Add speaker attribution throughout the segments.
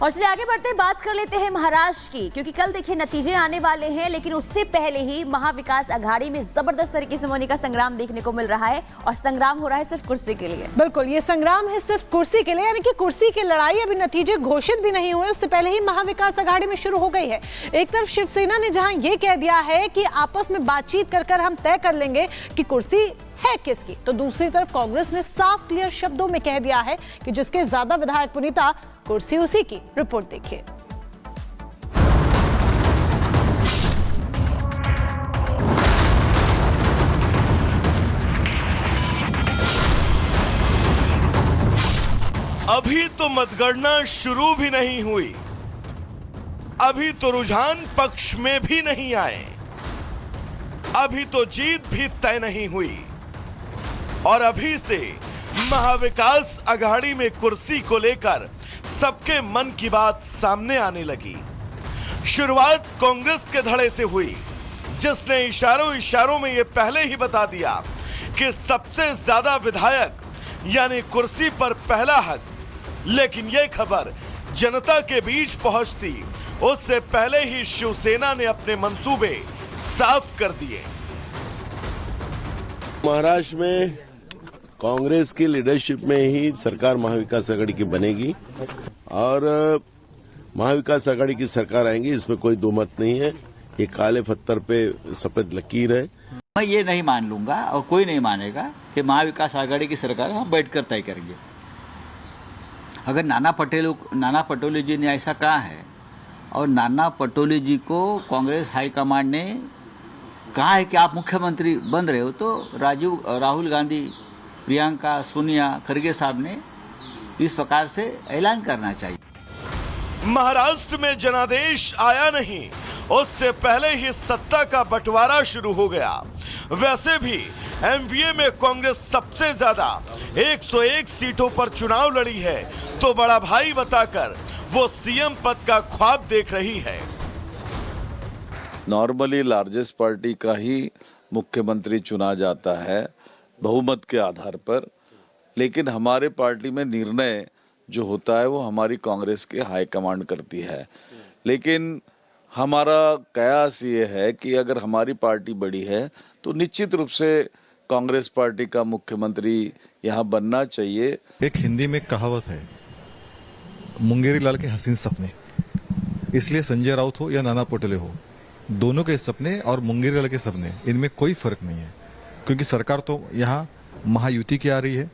Speaker 1: और चलिए आगे बढ़ते हैं, बात कर लेते हैं महाराष्ट्र की, क्योंकि कल देखिए नतीजे आने वाले हैं, लेकिन उससे पहले ही महाविकास आघाड़ी में जबरदस्त तरीके से होने का संग्राम देखने को मिल रहा है। और संग्राम हो रहा है सिर्फ कुर्सी के लिए।
Speaker 2: बिल्कुल, ये संग्राम है सिर्फ कुर्सी के लिए, यानी कि कुर्सी की लड़ाई अभी नतीजे घोषित भी नहीं हुए, उससे पहले ही महाविकास आघाड़ी में शुरू हो गई है। एक तरफ शिवसेना ने जहां ये कह दिया है कि आपस में बातचीत कर हम तय कर लेंगे कि कुर्सी है किसकी, तो दूसरी तरफ कांग्रेस ने साफ क्लियर शब्दों में कह दिया है कि जिसके ज्यादा विधायक पुनीता कुर्सी उसी की। रिपोर्ट देखिए।
Speaker 3: अभी तो मतगणना शुरू भी नहीं हुई, अभी तो रुझान पक्ष में भी नहीं आए, अभी तो जीत भी तय नहीं हुई और अभी से महाविकास आघाड़ी में कुर्सी को लेकर सबके मन की बात सामने आने लगी। शुरुआत कांग्रेस के धड़े से हुई, जिसने इशारों में यह पहले ही बता दिया कि सबसे ज्यादा विधायक यानी कुर्सी पर पहला हक। लेकिन यह खबर जनता के बीच पहुंचती उससे पहले ही शिवसेना ने अपने मंसूबे साफ कर दिए।
Speaker 4: महाराष्ट्र में कांग्रेस की लीडरशिप में ही सरकार महाविकास आघाड़ी की बनेगी और महाविकास आघाड़ी की सरकार आएंगी, इसमें कोई दो मत नहीं है। ये काले पत्थर पे सफेद लकीर है।
Speaker 5: मैं ये नहीं मान लूंगा और कोई नहीं मानेगा कि महाविकास आघाड़ी की सरकार हम बैठकर तय करेंगे। अगर नाना पटोले जी ने ऐसा कहा है और नाना पटोले जी को कांग्रेस हाईकमांड ने कहा है कि आप मुख्यमंत्री बन रहे हो, तो राहुल गांधी, प्रियंका, सोनिया, खरगे साहब ने इस प्रकार से ऐलान करना चाहिए।
Speaker 3: महाराष्ट्र में जनादेश आया नहीं, उससे पहले ही सत्ता का बंटवारा शुरू हो गया। वैसे भी एमवीए में कांग्रेस सबसे ज्यादा 101 सीटों पर चुनाव लड़ी है, तो बड़ा भाई बताकर वो सीएम पद का ख्वाब देख रही है।
Speaker 6: नॉर्मली लार्जेस्ट पार्टी का ही मुख्यमंत्री चुना जाता है बहुमत के आधार पर, लेकिन हमारे पार्टी में निर्णय जो होता है वो हमारी कांग्रेस के हाईकमांड करती है। लेकिन हमारा कयास ये है कि अगर हमारी पार्टी बड़ी है तो निश्चित रूप से कांग्रेस पार्टी का मुख्यमंत्री यहाँ बनना चाहिए।
Speaker 7: एक हिंदी में कहावत है, मुंगेरी लाल के हसीन सपने। इसलिए संजय राउत हो या नाना पटोले हो, दोनों के सपने और मुंगेरी लाल के सपने, इनमें कोई फर्क नहीं है, क्योंकि सरकार तो यहाँ महायुति की आ रही है।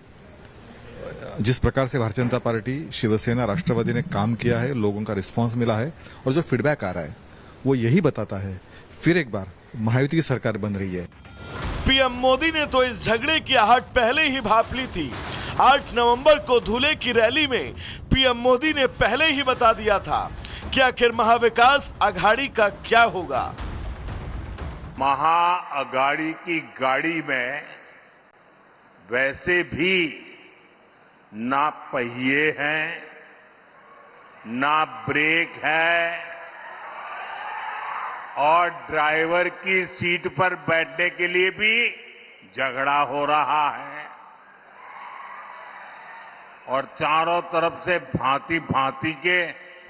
Speaker 7: जिस प्रकार से भारतीय जनता पार्टी, शिवसेना, राष्ट्रवादी ने काम किया है, लोगों का रिस्पांस मिला है और जो फीडबैक आ रहा है वो यही बताता है फिर एक बार महायुति की सरकार बन रही है।
Speaker 3: पीएम मोदी ने तो इस झगड़े की आहट पहले ही भांप ली थी। 8 नवंबर को धुले की रैली में पीएम मोदी ने पहले ही बता दिया था कि आखिर महाविकास आघाड़ी का क्या होगा।
Speaker 8: महाआघाड़ी की गाड़ी में वैसे भी ना पहिए हैं, ना ब्रेक है और ड्राइवर की सीट पर बैठने के लिए भी झगड़ा हो रहा है और चारों तरफ से भांति भांति के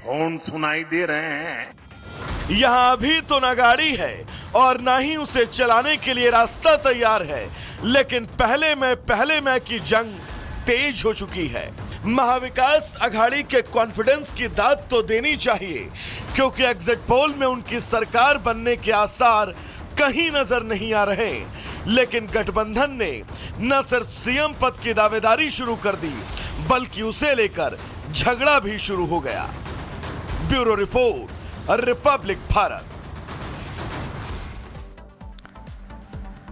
Speaker 8: हॉर्न सुनाई दे रहे हैं।
Speaker 3: यहाँ अभी तो न गाड़ी है और ना ही उसे चलाने के लिए रास्ता तैयार है, लेकिन पहले मैं की जंग तेज हो चुकी है। महाविकास आघाड़ी के कॉन्फिडेंस की दाद तो देनी चाहिए, क्योंकि एग्जिट पोल में उनकी सरकार बनने के आसार कहीं नजर नहीं आ रहे। लेकिन गठबंधन ने न सिर्फ सीएम पद की दावेदारी शुरू कर दी, बल्कि उसे लेकर झगड़ा भी शुरू हो गया। Bureau report, Republic Bharat.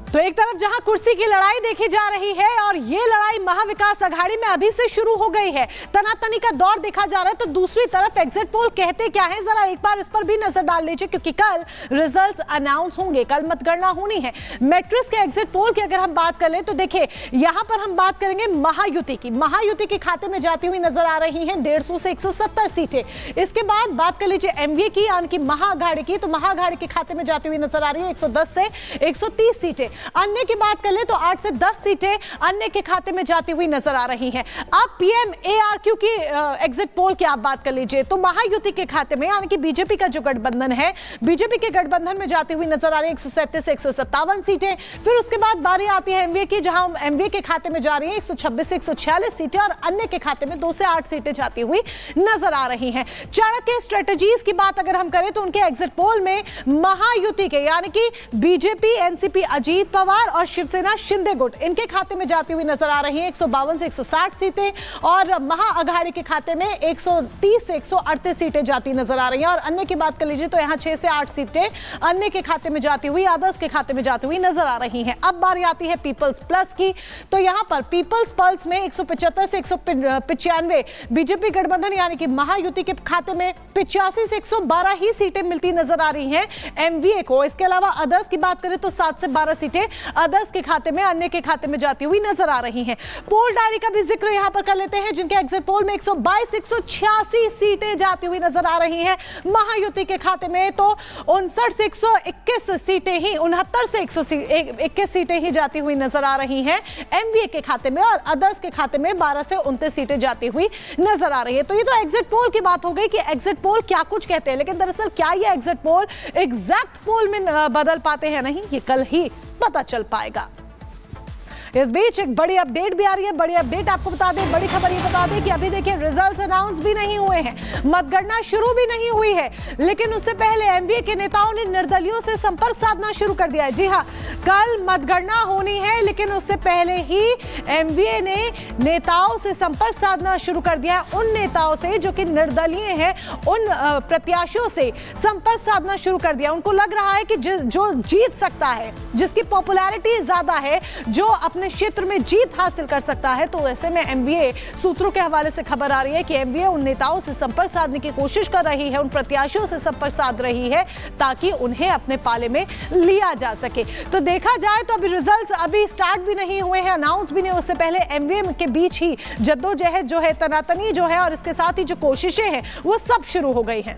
Speaker 2: तो एक तरफ जहां कुर्सी की लड़ाई देखी जा रही है और ये लड़ाई महाविकास आघाड़ी में अभी से शुरू हो गई है, तनातनी का दौर देखा जा रहा है, तो दूसरी तरफ एग्जिट पोल कहते क्या है, जरा एक बार इस पर भी नजर डाल लीजिए, क्योंकि कल रिजल्ट्स अनाउंस होंगे, कल मतगणना होनी है। मैट्रिक्स के एग्जिट पोल की अगर हम बात कर ले तो देखिए यहां पर हम बात करेंगे महायुति की। महायुति के खाते में जाती हुई नजर आ रही है 150 से 170 सीटें। इसके बाद बात कर लीजिए एमवीए की, यानी कि महाआघाड़ी की, तो महाआघाड़ी के खाते में जाती हुई नजर आ रही है 110 से 130 सीटें। अन्य की बात कर ले तो 8 से 10 सीटें अन्य के खाते में जाती हुई नजर आ रही हैं। अब PMARQ की एग्जिट पोल की आप बात कर लीजिए तो महायुति के खाते में यानी कि बीजेपी का जो गठबंधन है, बीजेपी के गठबंधन में जाती हुई नजर आ रही है 137 से 157 सीटें। फिर उसके बाद बारी आती है एमवीए की, जहां एमवीए के खाते में जा रही है 126 से 146 सीटें और अन्य के खाते में 2 से 8 सीटें जाती हुई नजर आ रही हैं। चाणक्य स्ट्रेटजीज की बात अगर हम करें तो उनके एग्जिट पोल में महायुति के यानी कि बीजेपी, एनसीपी अजीत पवार और शिवसेना शिंदे गुट, इनके खाते में जाती हुई नजर आ रही है 152 से 160 सीटें और महाअघाड़ी के खाते में 130 से 138 सीटें जाती नजर आ रही हैं। और अन्य की बात कर लीजिए तो यहां 6 से 8 सीटें अन्य के खाते में जाती हुई, आदर्श के खाते में जाती हुई नजर आ रही हैं। अब बारी आती है पीपल्स प्लस की, तो यहां पर पीपल्स पल्स में 175 से 195 बीजेपी गठबंधन यानी कि महायुति के खाते में 85 से 112 ही सीटें मिलती नजर आ रही हैं एमवीए को। इसके अलावा अदर्स की बात करें तो 7 से 12 सीटें अदर्स के खाते में, अन्य के खाते में जाती हुई नजर आ रही हैं। पोल डायरी का भी जिक्र यहां पर कर लेते हैं, जिनके एग्जिट पोल में 122 186 सीटें जाती हुई नजर आ रही हैं। महायुति के खाते में तो 59 से 121 सीटें ही, 69 से 121 सीटें ही जाती हुई नजर आ रही हैं एमवीए के खाते में, और अदर्स के खाते में 12 से 29 सीटें जाती हुई नजर आ रही है। तो ये तो एग्जिट पोल की बात हो गई कि एग्जिट पोल क्या कुछ कहते हैं, लेकिन दरअसल क्या ये एग्जिट पोल एग्जैक्ट पोल में बदल पाते हैं? नहीं, ये कल ही पता चल पाएगा। इस बीच एक बड़ी अपडेट भी आ रही है। बड़ी अपडेट आपको बता दें, बड़ी खबर ये बता दें कि अभी देखिए रिजल्ट्स अनाउंस भी नहीं हुए हैं, मतगणना शुरू भी नहीं हुई है, लेकिन उससे पहले एमवीए के नेताओं ने निर्दलियों से संपर्क साधना शुरू कर दिया है। जी हां, कल मतगणना होनी है, लेकिन उससे पहले ही एमवीए ने नेताओं से संपर्क साधना शुरू कर दिया है। उन नेताओं से जो कि निर्दलीय हैं, उन प्रत्याशियों से संपर्क साधना शुरू कर दिया। उनको लग रहा है कि जो जीत सकता है, जिसकी पॉपुलैरिटी ज्यादा है, जो अपने क्षेत्र में जीत हासिल कर सकता है, तो ऐसे में एमवीए सूत्रों के हवाले से खबर आ रही है कि एमवीए उन नेताओं से संपर्क साधने की कोशिश कर रही है, उन प्रत्याशियों से संपर्क साध रही है ताकि उन्हें अपने पाले में लिया जा सके। तो देखा जाए तो अभी रिजल्ट्स अभी स्टार्ट भी नहीं हुए हैं, अनाउंस भी नहीं, उससे पहले एमवीए के बीच ही जद्दोजहद जो है, तनातनी जो है और इसके साथ ही जो कोशिशें हैं वो सब शुरू हो गई हैं।